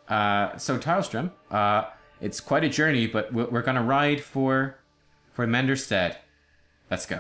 So Tylstrom, it's quite a journey, but we're gonna ride for Menderstead. Let's go.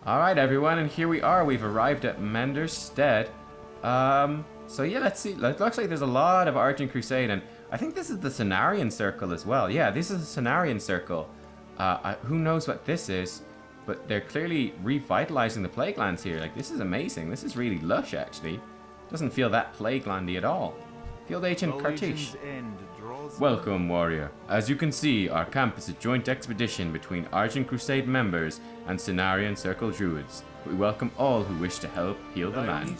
Alright everyone, and here we are. We've arrived at Menderstead. So yeah, let's see. It looks like there's a lot of Argent Crusade, and I think this is the Cenarian Circle as well. Yeah, this is the Cenarian Circle. Who knows what this is, but they're clearly revitalizing the Plague Lands here. Like, this is amazing. This is really lush, actually. Doesn't feel that Plague Landy at all. Field Agent Cartiche. Welcome, warrior. As you can see, our camp is a joint expedition between Argent Crusade members and Cenarian Circle Druids. We welcome all who wish to help heal the land.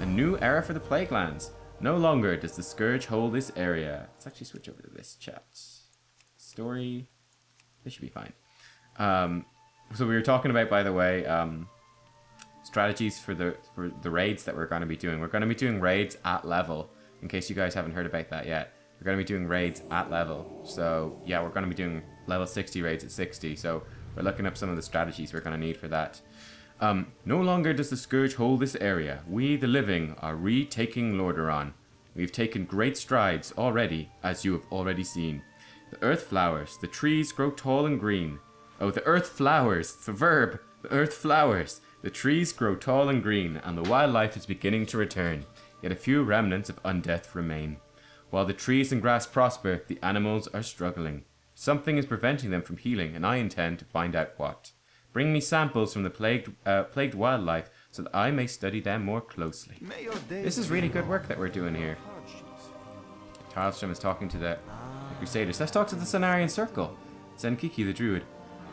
A new era for the Plague Lands. No longer does the Scourge hold this area. Let's actually switch over to this chat. Story. This should be fine. So we were talking about, by the way, strategies for the raids that we're going to be doing. We're going to be doing raids at level, in case you guys haven't heard about that yet. We're going to be doing raids at level. So yeah, we're going to be doing level 60 raids at 60. So we're looking up some of the strategies we're going to need for that. No longer does the Scourge hold this area. We, the living, are retaking Lordaeron. We've taken great strides already, as you have already seen. The earth flowers, the trees grow tall and green. Oh, the earth flowers, it's a verb. The earth flowers, the trees grow tall and green, and the wildlife is beginning to return. Yet a few remnants of undeath remain. While the trees and grass prosper, the animals are struggling. Something is preventing them from healing, and I intend to find out what. Bring me samples from the plagued wildlife so that I may study them more closely. This is really good work that we're doing here. Tylstrom is talking to the Crusaders. Let's talk to the Cenarian Circle. Zenkiki the Druid.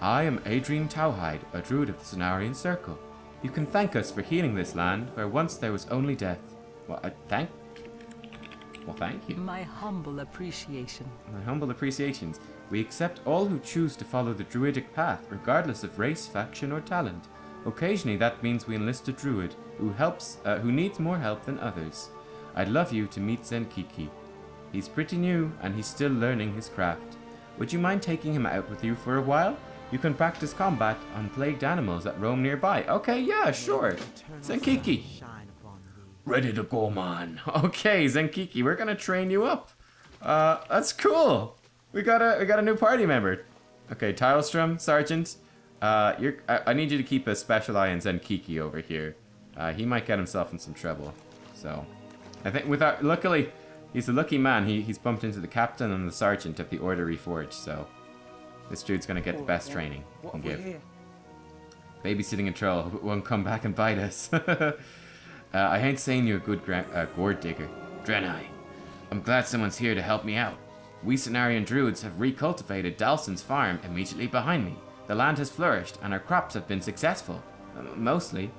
I am Adrian Tauhide, a Druid of the Cenarian Circle. You can thank us for healing this land, where once there was only death. Well, thank you. My humble appreciation. My humble appreciations. We accept all who choose to follow the druidic path, regardless of race, faction, or talent. Occasionally, that means we enlist a druid who needs more help than others. I'd love you to meet Zenkiki. He's pretty new, and he's still learning his craft. Would you mind taking him out with you for a while? You can practice combat on plagued animals that roam nearby. Okay, yeah, sure. Zenkiki. Ready to go, man. Okay, Zenkiki, we're gonna train you up. That's cool. We got a new party member. Okay, Tylstrom, Sergeant. I need you to keep a special eye on Zenkiki over here. He might get himself in some trouble. So, I think luckily, he's a lucky man. He's bumped into the captain and the sergeant of the Order Reforged. So, this dude's gonna get the best training he can give. Babysitting a troll. Hope it won't come back and bite us. I ain't saying you're a good gourd digger. Draenei, I'm glad someone's here to help me out. We Cenarian Druids have recultivated Dalson's farm immediately behind me. The land has flourished and our crops have been successful. Mostly.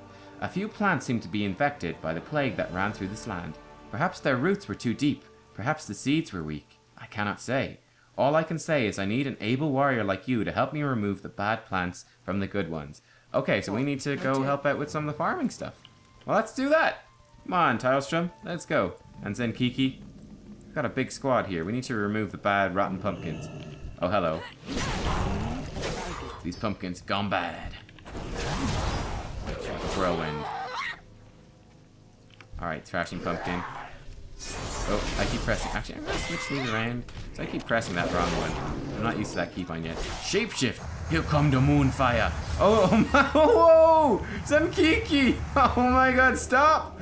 A few plants seem to be infected by the plague that ran through this land. Perhaps their roots were too deep. Perhaps the seeds were weak. I cannot say. All I can say is I need an able warrior like you to help me remove the bad plants from the good ones. Okay, so we need to go help out with some of the farming stuff. Well, let's do that. Come on, Tylstrom. Let's go. And Zenkiki. We've got a big squad here. We need to remove the bad, rotten pumpkins. Oh, hello. These pumpkins gone bad. Whirlwind. Alright, Thrashing Pumpkin. Oh, I keep pressing. Actually, I'm gonna switch these around. So I keep pressing that wrong one. I'm not used to that keybind yet. Shapeshift! Here come the moonfire! Oh my, whoa! Zenkiki! Oh my god, stop!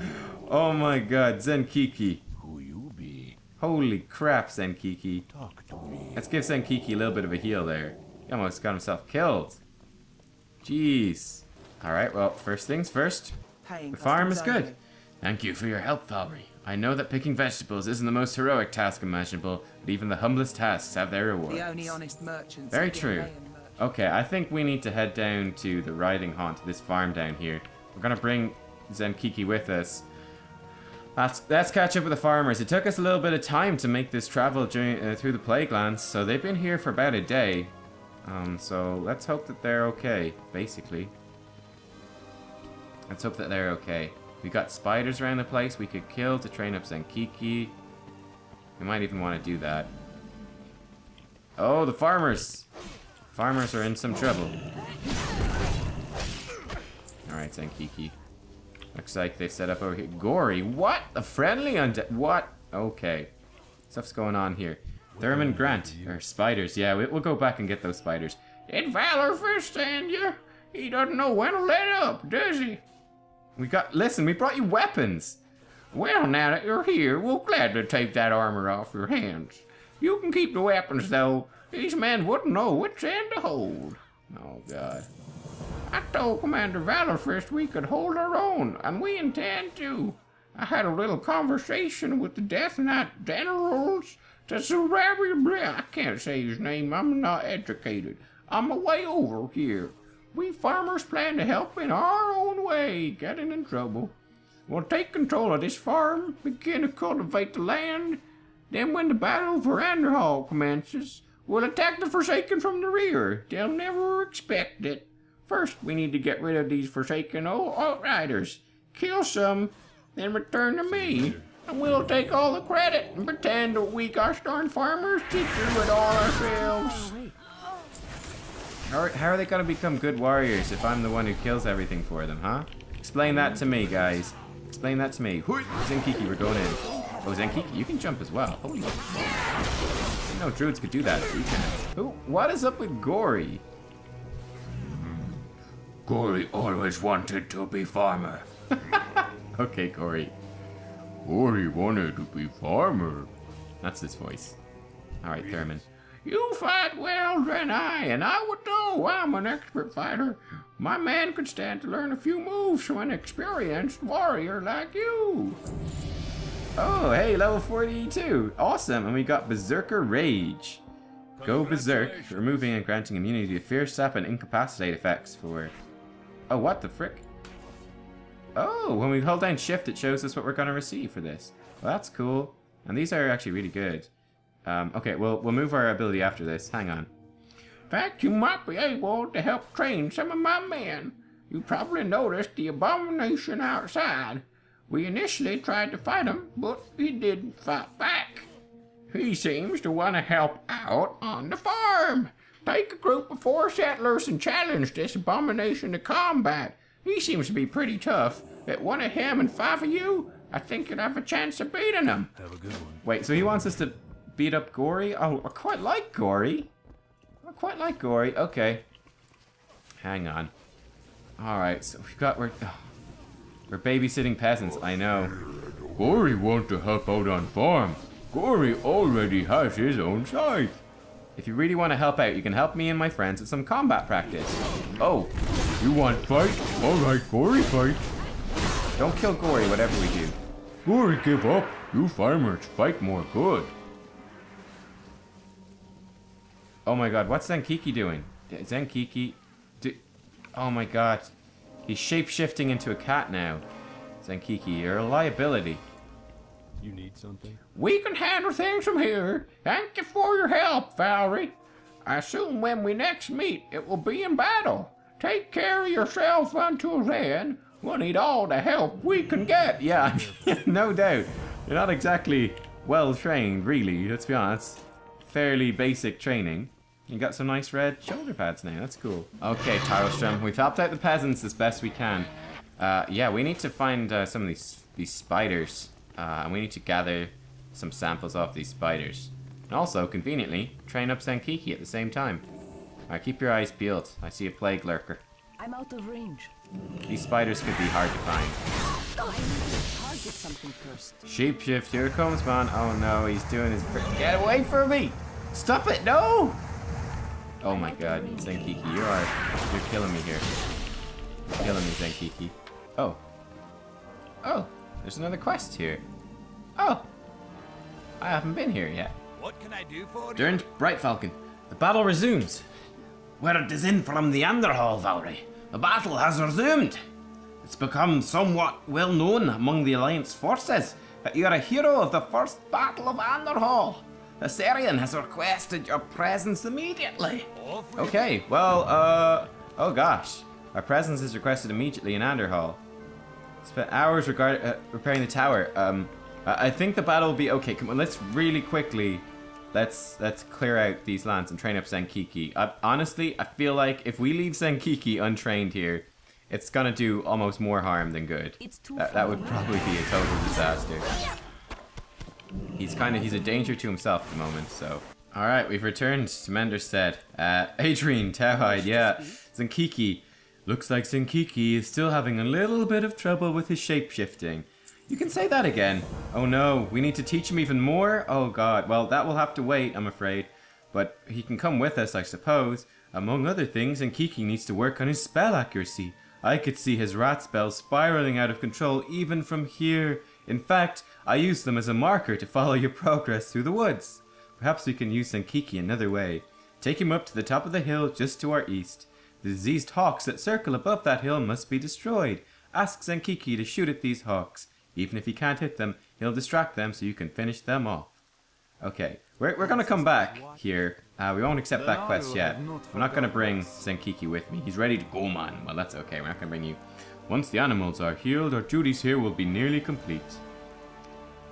Oh my god, Zenkiki. Who you be? Holy crap, Zenkiki. Talk to me. Let's give Zenkiki a little bit of a heal there. He almost got himself killed. Jeez. Alright, well, first things first. The farm is good. Thank you for your help, Vaalri. I know that picking vegetables isn't the most heroic task imaginable, but even the humblest tasks have their rewards. The only honest merchants. Very true. Okay, I think we need to head down to the riding haunt, this farm down here. We're gonna bring Zenkiki with us. Let's catch up with the farmers. It took us a little bit of time to make this travel during, through the plague lands, so they've been here for about a day. So let's hope that they're okay, basically. Let's hope that they're okay. We got spiders around the place we could kill to train up Zenkiki. We might even want to do that. Oh, the farmers! Farmers are in some trouble. Alright, Zenkiki. Looks like they set up over here. Gory, what? A friendly undead? What? Okay. Stuff's going on here. Thurman Grant. Or spiders. Yeah, we'll go back and get those spiders. Did Valor stand you? He doesn't know when to let up, does he? Listen, we brought you weapons. Well, now that you're here, we'll gladly take that armor off your hands. You can keep the weapons, though. These men wouldn't know which end to hold. Oh, God. I told Commander Valorfist we could hold our own, and we intend to. I had a little conversation with the Death Knight generals. I can't say his name, I'm not educated. On my way over here. We farmers plan to help in our own way, getting in trouble. We'll take control of this farm, begin to cultivate the land. Then when the battle for Andorhal commences, we'll attack the Forsaken from the rear. They'll never expect it. First, we need to get rid of these Forsaken outriders. Kill some, then return to me. And we'll take all the credit and pretend that we gosh darn farmers did do it all ourselves. How are they gonna become good warriors if I'm the one who kills everything for them, huh? Explain that to me, guys. Explain that to me. Zenkiki, we're going in. Oh, Zenkiki, you can jump as well. Holy shit. I didn't know druids could do that. You can. What is up with Gory? Gory always wanted to be farmer. Okay, Gory. Gory wanted to be farmer. That's his voice. Alright, Thurman. You fight well, Draenei, and I would know I'm an expert fighter. My man could stand to learn a few moves from an experienced warrior like you. Oh, hey, level 42. Awesome, and we got Berserker Rage. Go Berserk, removing and granting immunity to Fierce Sap and Incapacitate effects for... Oh, what the frick? Oh, when we hold down Shift, it shows us what we're going to receive for this. Well, that's cool. And these are actually really good. Okay, we'll move our ability after this. Hang on. In fact, you might be able to help train some of my men. You probably noticed the abomination outside. We initially tried to fight him, but he didn't fight back. He seems to want to help out on the farm. Take a group of 4 settlers and challenge this abomination to combat. He seems to be pretty tough. At one of him and 5 of you, I think you'd have a chance of beating him. Have a good one. Wait, so he wants us to beat up Gory? Oh, I quite like Gory. I quite like Gory. Okay. Hang on. Alright, so we're babysitting peasants, I know. Gory want to help out on farm. Gory already has his own scythe. If you really want to help out, you can help me and my friends with some combat practice. Oh. You want fight? Alright, Gory fight. Don't kill Gory, whatever we do. Gory give up. You farmers fight more good. Oh my god, what's Zenkiki doing? Zenkiki... Oh my god. He's shape-shifting into a cat now. Zenkiki, you're a liability. You need something? We can handle things from here. Thank you for your help, Vaalri. I assume when we next meet, it will be in battle. Take care of yourself until then. We'll need all the help we can get. Yeah, no doubt. You're not exactly well trained, really, let's be honest. Fairly basic training. You got some nice red shoulder pads now, that's cool. Okay, Tarlstrom, we've helped out the peasants as best we can. Yeah, we need to find some of these spiders. And we need to gather some samples off these spiders. And also, conveniently, train up Senkiki at the same time. Alright, keep your eyes peeled. I see a plague lurker. I'm out of range. These spiders could be hard to find. I need to target something first. Shapeshift, here it comes, man. Oh no, he's doing his... Get away from me! Stop it, no! Oh my god, Senkiki, you're killing me here. You're killing me, Senkiki. Oh. Oh, there's another quest here. Oh. I haven't been here yet. What can I do for you? Durant Bright Falcon, the battle resumes. Word is in from the Andorhal, Vaalri. The battle has resumed. It's become somewhat well known among the Alliance forces that you're a hero of the first battle of Andorhal. The Sarian has requested your presence immediately. Okay, well, oh gosh. Our presence is requested immediately in Andorhal. Spent hours repairing the tower. I think the battle will be okay. Come on, let's really quickly, let's clear out these lands and train up Senkiki. Honestly, I feel like if we leave Senkiki untrained here, it's gonna do almost more harm than good. That would probably be a total disaster. He's a danger to himself at the moment, so. Alright, we've returned to Menderstead. Adrian, Towhide, yeah. Senkiki. Looks like Senkiki is still having a little bit of trouble with his shape-shifting. You can say that again. Oh no, we need to teach him even more? Oh god, well that will have to wait, I'm afraid. But he can come with us, I suppose. Among other things, Senkiki needs to work on his spell accuracy. I could see his rat spells spiraling out of control even from here. In fact, I used them as a marker to follow your progress through the woods. Perhaps we can use Senkiki another way. Take him up to the top of the hill just to our east. The diseased hawks that circle above that hill must be destroyed. Ask Senkiki to shoot at these hawks. Even if he can't hit them, he'll distract them so you can finish them off. Okay, we're gonna come back here. We won't accept that quest yet. I'm not gonna bring Senkiki with me. He's ready to go, man. Well, that's okay. We're not gonna bring you. Once the animals are healed, our duties here will be nearly complete.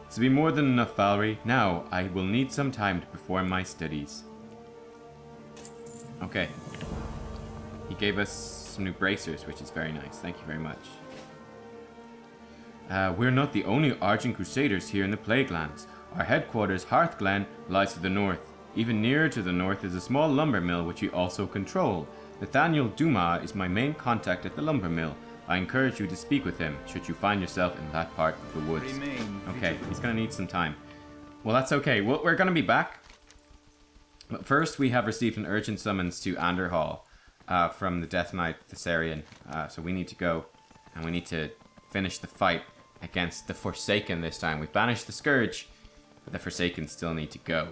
This will be more than enough, Vaalri. Now, I will need some time to perform my studies. Okay. He gave us some new bracers, which is very nice. Thank you very much. We're not the only Argent Crusaders here in the Plaguelands. Our headquarters, Hearthglen, lies to the north. Even nearer to the north is a small lumber mill which we also control. Nathaniel Duma is my main contact at the lumber mill. I encourage you to speak with him, should you find yourself in that part of the woods. Okay, he's gonna need some time. Well, that's okay. We're gonna be back. But first, we have received an urgent summons to Andorhal from the Death Knight Thessarian. So we need to go, and we need to finish the fight against the Forsaken this time. We've banished the Scourge, but the Forsaken still need to go.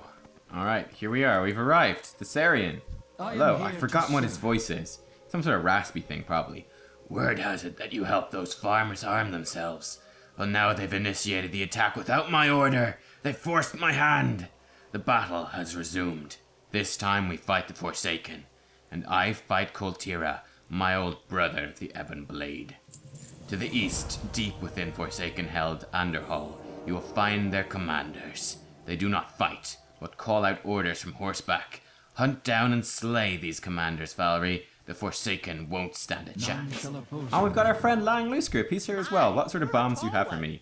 Alright, here we are. We've arrived. Thessarian. Hello, I've forgotten what his voice is. Some sort of raspy thing, probably. Word has it that you helped those farmers arm themselves. Well, now they've initiated the attack without my order. They forced my hand. The battle has resumed. This time we fight the Forsaken. And I fight Koltira, my old brother of the Ebon Blade. To the east, deep within Forsaken-held Andorhal, you will find their commanders. They do not fight, but call out orders from horseback. Hunt down and slay these commanders, Vaalri. The Forsaken won't stand a chance. Oh, we've got our friend Lang Loosegrip. He's here as well. What sort of bombs do you have for me?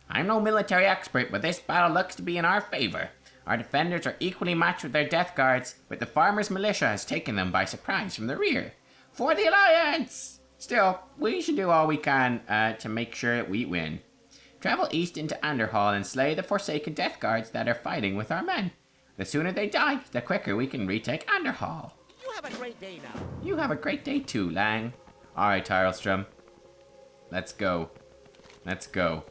I'm no military expert, but this battle looks to be in our favor. Our defenders are equally matched with their death guards, but the farmers' militia has taken them by surprise from the rear. For the Alliance! Still, we should do all we can to make sure that we win. Travel east into Andorhal and slay the Forsaken death guards that are fighting with our men. The sooner they die, the quicker we can retake Andorhal. You have a great day now. You have a great day too, Lang. Alright, Tyrelstrom. Let's go. Let's go.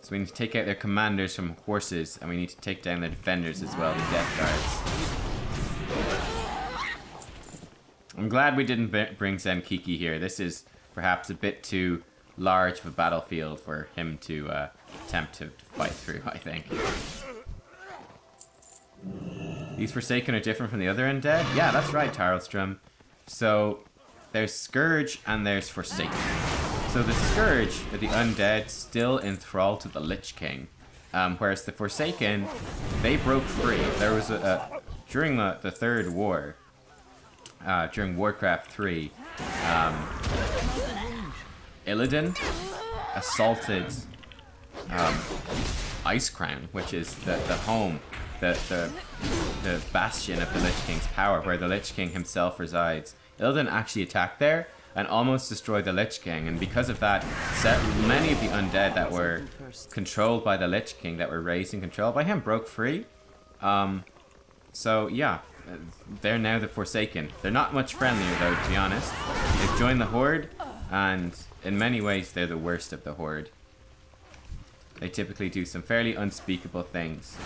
So we need to take out their commanders from horses, and we need to take down their defenders as well, the death guards. I'm glad we didn't bring Senkiki here. This is perhaps a bit too large of a battlefield for him to attempt to fight through, I think. These Forsaken are different from the other undead? Yeah, that's right, Tyrelstrom. So, there's Scourge and there's Forsaken. So the Scourge are the undead still enthralled to the Lich King. Whereas the Forsaken, they broke free. There was during the Third War, during Warcraft 3, Illidan assaulted Ice Crown, which is the home, the bastion of the Lich King's power, where the Lich King himself resides. Illidan actually attacked there and almost destroyed the Lich King, and because of that, many of the undead that were controlled by the Lich King, that were raised and controlled by him, broke free. So yeah, they're now the Forsaken. They're not much friendlier though, to be honest. They've joined the Horde, and in many ways they're the worst of the Horde. They typically do some fairly unspeakable things.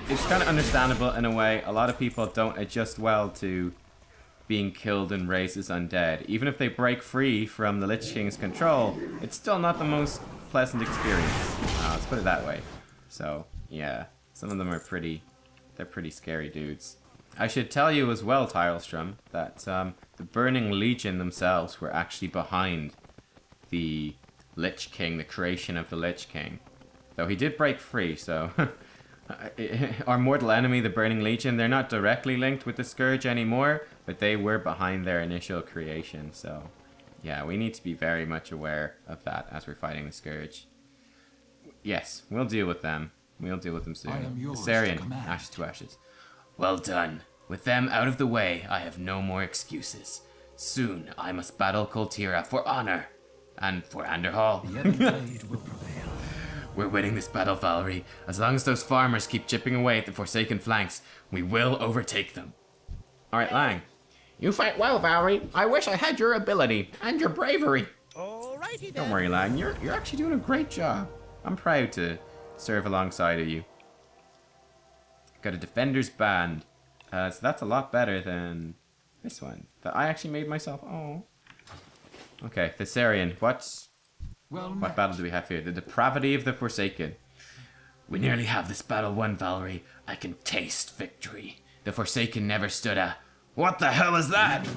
It's kind of understandable in a way. A lot of people don't adjust well to being killed and raised as undead. Even if they break free from the Lich King's control, it's still not the most pleasant experience. Let's put it that way. So, yeah. Some of them are they're pretty scary dudes. I should tell you as well, Tylestrom, that the Burning Legion themselves were actually behind the Lich King, the creation of the Lich King. Though he did break free, so... Our mortal enemy, the Burning Legion, they're not directly linked with the Scourge anymore, but they were behind their initial creation, so... Yeah, we need to be very much aware of that as we're fighting the Scourge. Yes, we'll deal with them. We'll deal with them soon. Viserion, ashes to ashes. Well done. With them out of the way, I have no more excuses. Soon I must battle Koltira for honor. And for Andorhal. We're winning this battle, Vaalri. As long as those farmers keep chipping away at the Forsaken flanks, we will overtake them. Alright, Lang. You fight well, Vaalri. I wish I had your ability and your bravery. Alrighty then. Don't worry, Lang. You're actually doing a great job. I'm proud to serve alongside of you. Got a Defender's Band. So that's a lot better than this one. That I actually made myself. Oh. Okay, Viserion. What battle do we have here? The Depravity of the Forsaken. We nearly have this battle won, Vaalri. I can taste victory. The Forsaken never stood a... What the hell is that?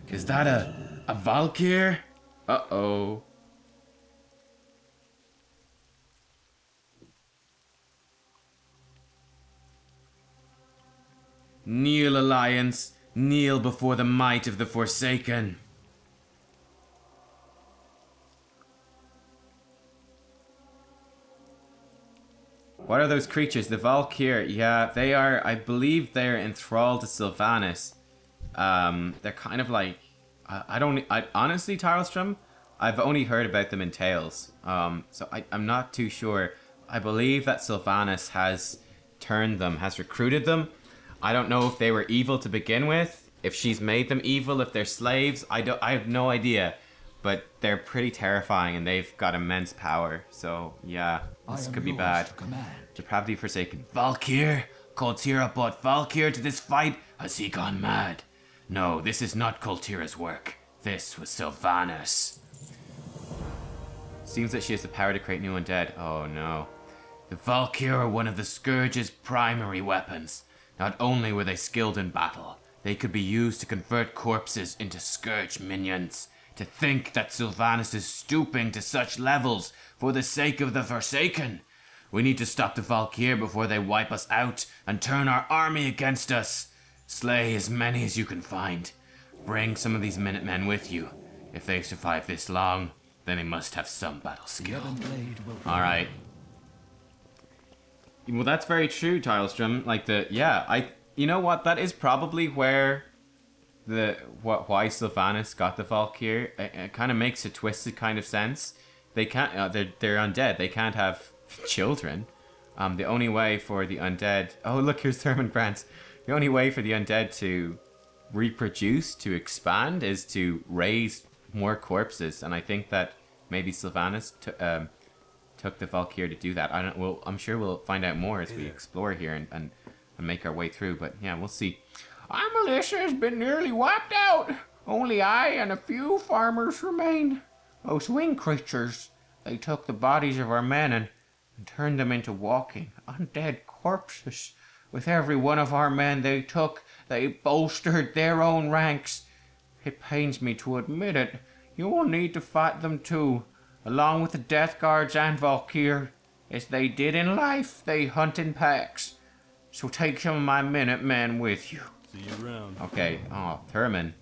Is that a Valkyr? Uh-oh. Kneel, Alliance. Kneel before the might of the Forsaken. What are those creatures? The Valkyr. Yeah, they are, I believe they're enthralled to Sylvanas. They're kind of like... I honestly, Tylestrom, I've only heard about them in tales. So I'm not too sure. I believe that Sylvanas has turned them, has recruited them. I don't know if they were evil to begin with, if she's made them evil, if they're slaves. I have no idea, but they're pretty terrifying and they've got immense power. So yeah, this could be bad. Depravity Forsaken. Valkyr? Koltira brought Valkyr to this fight? Has he gone mad? No, this is not Koltira's work. This was Sylvanas. Seems that she has the power to create new undead. Oh no. The Valkyr are one of the Scourge's primary weapons. Not only were they skilled in battle, they could be used to convert corpses into Scourge minions. To think that Sylvanas is stooping to such levels for the sake of the Forsaken. We need to stop the Valkyr before they wipe us out and turn our army against us. Slay as many as you can find. Bring some of these Minutemen with you. If they survive this long, then they must have some battle skill. Alright. Well, that's very true, Tylestrom. Like you know what? That is probably where why Sylvanas got the Valkyr. It kind of makes a twisted kind of sense. They can't. They're undead. They can't have children. The only way for the undead. Oh, look, here's Thurman Brandt. The only way for the undead to reproduce, to expand, is to raise more corpses. And I think that maybe Sylvanas took the Valkyr to do that. I'm sure we'll find out more as we explore here and make our way through. But yeah, we'll see. Our militia has been nearly wiped out. Only I and a few farmers remain. Those winged creatures, they took the bodies of our men and turned them into walking, undead corpses. With every one of our men they took, they bolstered their own ranks. It pains me to admit it. You will need to fight them too, along with the Death Guards and Valkyr. As they did in life, they hunt in packs. So take some of my Minutemen with you. See you around. Okay, oh, Thurman.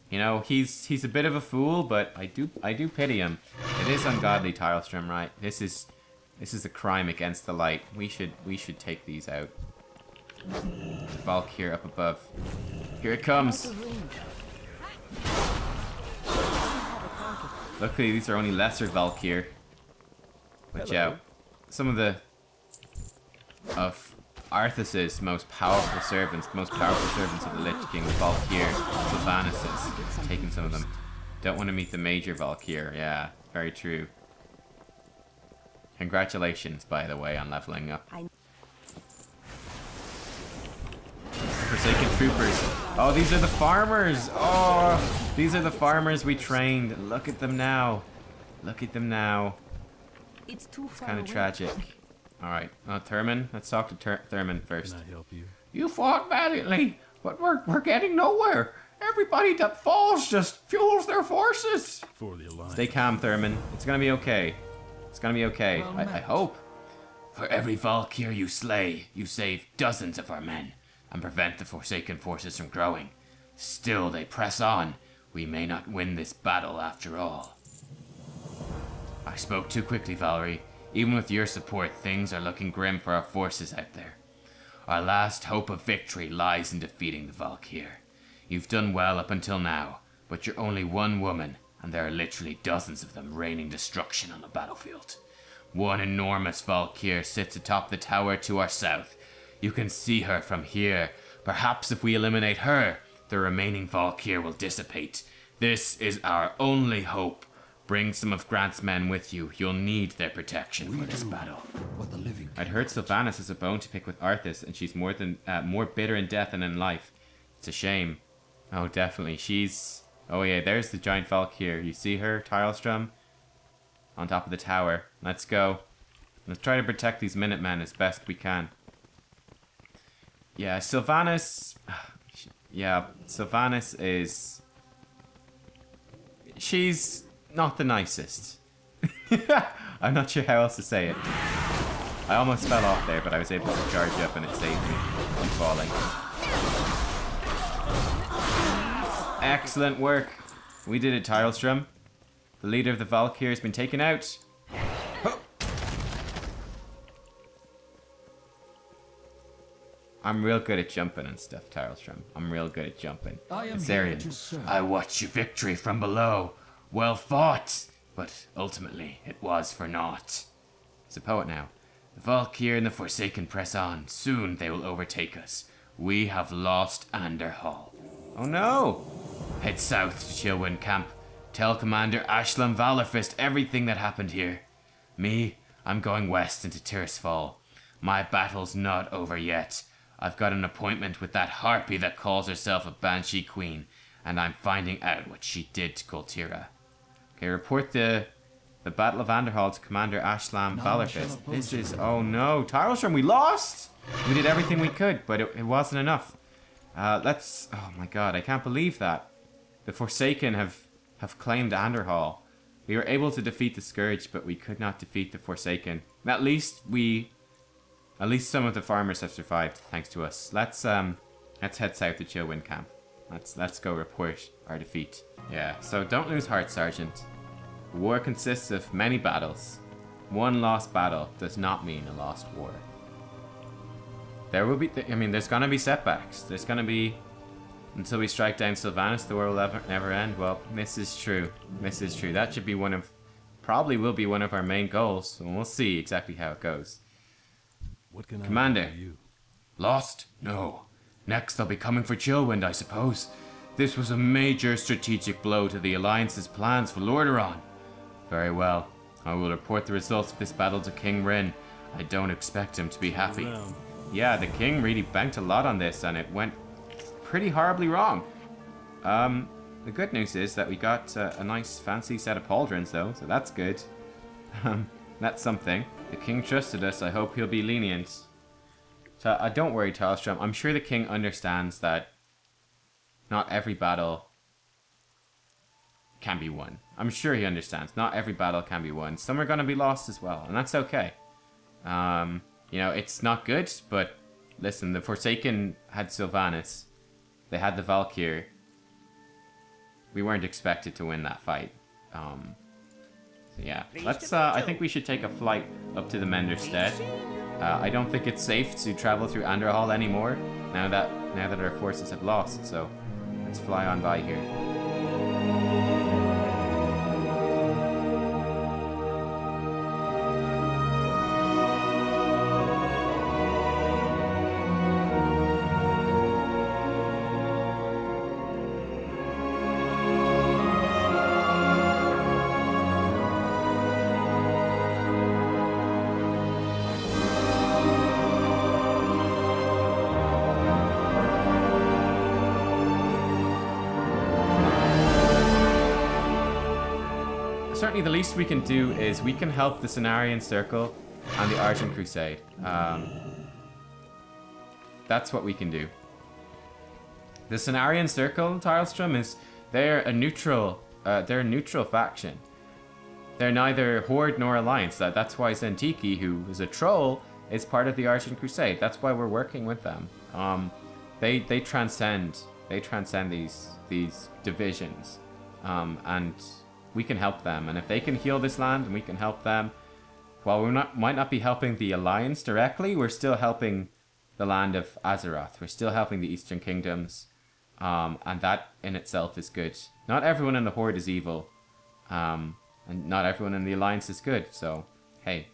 You know, he's a bit of a fool, but I do pity him. It is ungodly, Tylestrom, right? This is a crime against the light. We should take these out. Valkyr up above. Here it comes. Luckily, these are only lesser Valkyr. Watch out. Some of Arthas's most powerful servants, of the Lich King, Valkyr, Sylvanas is taking some of them. Don't want to meet the major Valkyr. Yeah, very true. Congratulations, by the way, on leveling up. Forsaken troopers. Oh, these are the farmers. Oh, these are the farmers we trained. Look at them now. Look at them now. It's too far Kind of away. tragic. Alright, Thurman. Let's talk to Thurman first. Can I help you? You fought valiantly, but we're getting nowhere. Everybody that falls just fuels their forces. For the Alliance. Stay calm, Thurman. It's gonna be okay. It's gonna be okay. I hope. For every Valkyr you slay, you save dozens of our men and prevent the Forsaken forces from growing. Still they press on. We may not win this battle after all. I spoke too quickly, Vaalri. Even with your support, things are looking grim for our forces out there. Our last hope of victory lies in defeating the Valkyr. You've done well up until now, but you're only one woman, and there are literally dozens of them raining destruction on the battlefield. One enormous Valkyr sits atop the tower to our south. You can see her from here. Perhaps if we eliminate her, the remaining Valkyr will dissipate. This is our only hope. Bring some of Grant's men with you. You'll need their protection for this battle. I'd heard Sylvanas has a bone to pick with Arthas, and she's more bitter in death than in life. It's a shame. Oh, definitely. She's... Oh yeah, there's the giant Valkyr. You see her, Tylestrom? On top of the tower. Let's go. Let's try to protect these Minutemen as best we can. Yeah, Sylvanas... Yeah, Sylvanas is... She's not the nicest. I'm not sure how else to say it. I almost fell off there, but I was able to charge up and it saved me from falling. Excellent work. We did it, Tylestrom. The leader of the Valkyr has been taken out. I'm real good at jumping and stuff, Tylestrom. I'm real good at jumping. I watched your victory from below. Well fought, but ultimately it was for naught. He's a poet now. The Valkyr and the Forsaken press on. Soon they will overtake us. We have lost Andorhal. Oh no! Head south to Chillwind Camp. Tell Commander Ashlam Valorfist everything that happened here. Me, I'm going west into Tirisfal. My battle's not over yet. I've got an appointment with that harpy that calls herself a Banshee Queen, and I'm finding out what she did to Kultira. Okay, report the Battle of Andorhal to Commander Ashlam Valorfist. This is... Oh no, Tylestrom, we lost! We did everything we could, but it wasn't enough. Let's... Oh my god, I can't believe that. The Forsaken have claimed Andorhal. We were able to defeat the Scourge, but we could not defeat the Forsaken. At least some of the farmers have survived, thanks to us. Let's head south to Chillwind Camp. Let's go report our defeat. Yeah, so don't lose heart, Sergeant. War consists of many battles. One lost battle does not mean a lost war. There will be, there's gonna be setbacks. There's gonna be, until we strike down Sylvanas, the war will never end. Well, this is true. This is true. That should be probably will be one of our main goals, and we'll see exactly how it goes. What can Commander. I do for you? Lost? No. Next they'll be coming for Chillwind, I suppose. This was a major strategic blow to the Alliance's plans for Lordaeron. Very well. I will report the results of this battle to King Rin. I don't expect him to be happy. Yeah, the king really banked a lot on this, and it went pretty horribly wrong. The good news is that we got a nice fancy set of pauldrons, though, so that's good. That's something. The king trusted us. I hope he'll be lenient. So don't worry, Tylestrom. I'm sure the king understands that not every battle can be won. I'm sure he understands. Not every battle can be won. Some are going to be lost as well, and that's okay. You know, it's not good, but listen, the Forsaken had Sylvanas. They had the Valkyr. we weren't expected to win that fight. So yeah, let's. I think we should take a flight up to the Menderstead. I don't think it's safe to travel through Andorhal anymore now that our forces have lost. So let's fly on by here. Certainly the least we can do is we can help the Cenarian Circle and the Argent Crusade. That's what we can do. The Cenarian Circle, Tarlstrom, they're a neutral faction. They're neither Horde nor Alliance. That's why Zentiki, who is a troll, is part of the Argent Crusade. That's why we're working with them. They transcend these divisions, and we can help them. And if they can heal this land and we can help them, while we might not be helping the Alliance directly, we're still helping the land of Azeroth. We're still helping the Eastern Kingdoms, and that in itself is good. Not everyone in the Horde is evil, and not everyone in the Alliance is good. So hey,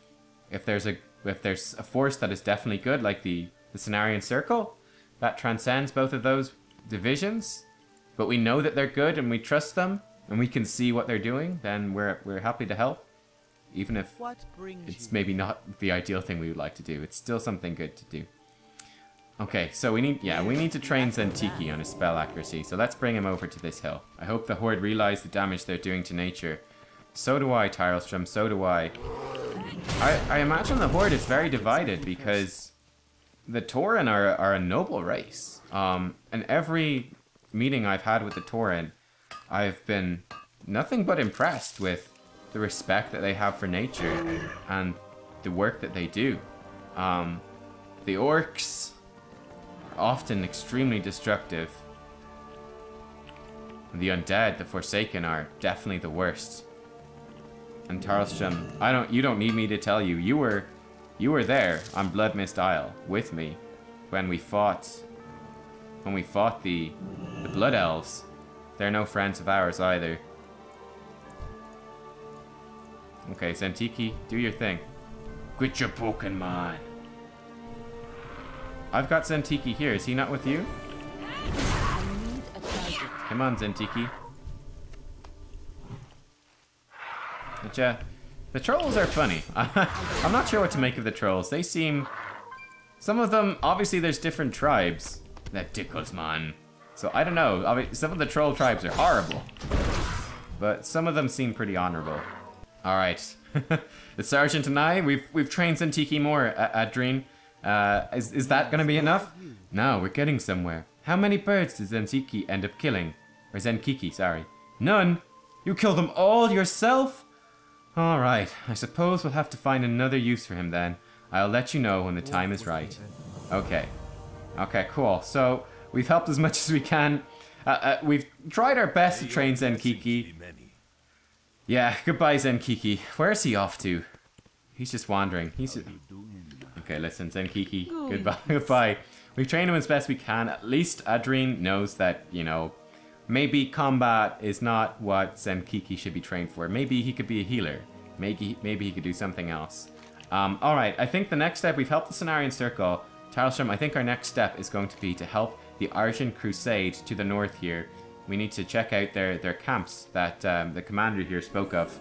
if there's a force that is definitely good, like the Cenarian Circle, that transcends both of those divisions, but we know that they're good and we trust them and we can see what they're doing, then we're happy to help, even if it's maybe not the ideal thing we would like to do. It's still something good to do. Okay, so we need to train Zentiki on his spell accuracy. So let's bring him over to this hill. I hope the Horde realize the damage they're doing to nature. So do I, Tyrelstrom, so do I. I imagine the Horde is very divided because the Tauren are a noble race. And every meeting I've had with the Tauren, I've been nothing but impressed with the respect that they have for nature and the work that they do. The orcs are often extremely destructive. And the undead, the Forsaken, are definitely the worst. And Tarlstrom, you don't need me to tell you. You were there on Blood Mist Isle with me when we fought the Blood Elves. They're no friends of ours either. Okay, Zentiki, do your thing. Quit your poking, man. I've got Zentiki here. Is he not with you? Come on, Zentiki. But yeah, the trolls are funny. I'm not sure what to make of the trolls. They seem... Some of them, obviously there's different tribes. That tickles, man. So I don't know. Some of the troll tribes are horrible. But some of them seem pretty honorable. Alright. The Sergeant and I, we've trained Zentiki more at Dreen. Is that gonna be enough? No, we're getting somewhere. How many birds did Zentiki end up killing? Or Zenkiki, sorry. None? You killed them all yourself? Alright, I suppose we'll have to find another use for him then. I'll let you know when the time is right. Okay. Okay, cool. So, we've helped as much as we can. We've tried our best to train Zenkiki. Yeah, goodbye Zenkiki. Where's he off to? He's just wandering. Okay, listen, Zenkiki. Goodbye. Goodbye. We've trained him as best we can. At least Adrien knows that, you know, maybe combat is not what Zenkiki should be trained for. Maybe he could be a healer. Maybe he could do something else. Alright, I think the next step, we've helped the Cenarian Circle. Tarlstrom, I think our next step is going to be to help the Argent Crusade to the north here. We need to check out their camps that the commander here spoke of.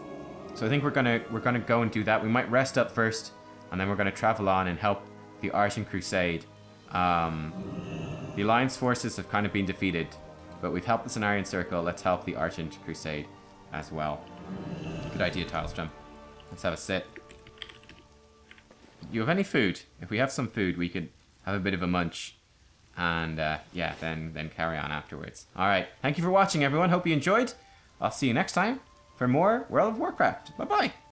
So I think we're gonna go and do that. We might rest up first, and then we're gonna travel on and help the Argent Crusade. The Alliance forces have kind of been defeated, but we've helped the Cenarian Circle. Let's help the Argent Crusade as well. Good idea, Tarlstrom. Let's have a sit. You have any food? If we have some food, we could have a bit of a munch. And, yeah, then carry on afterwards. Alright, thank you for watching, everyone. Hope you enjoyed. I'll see you next time for more World of Warcraft. Bye-bye.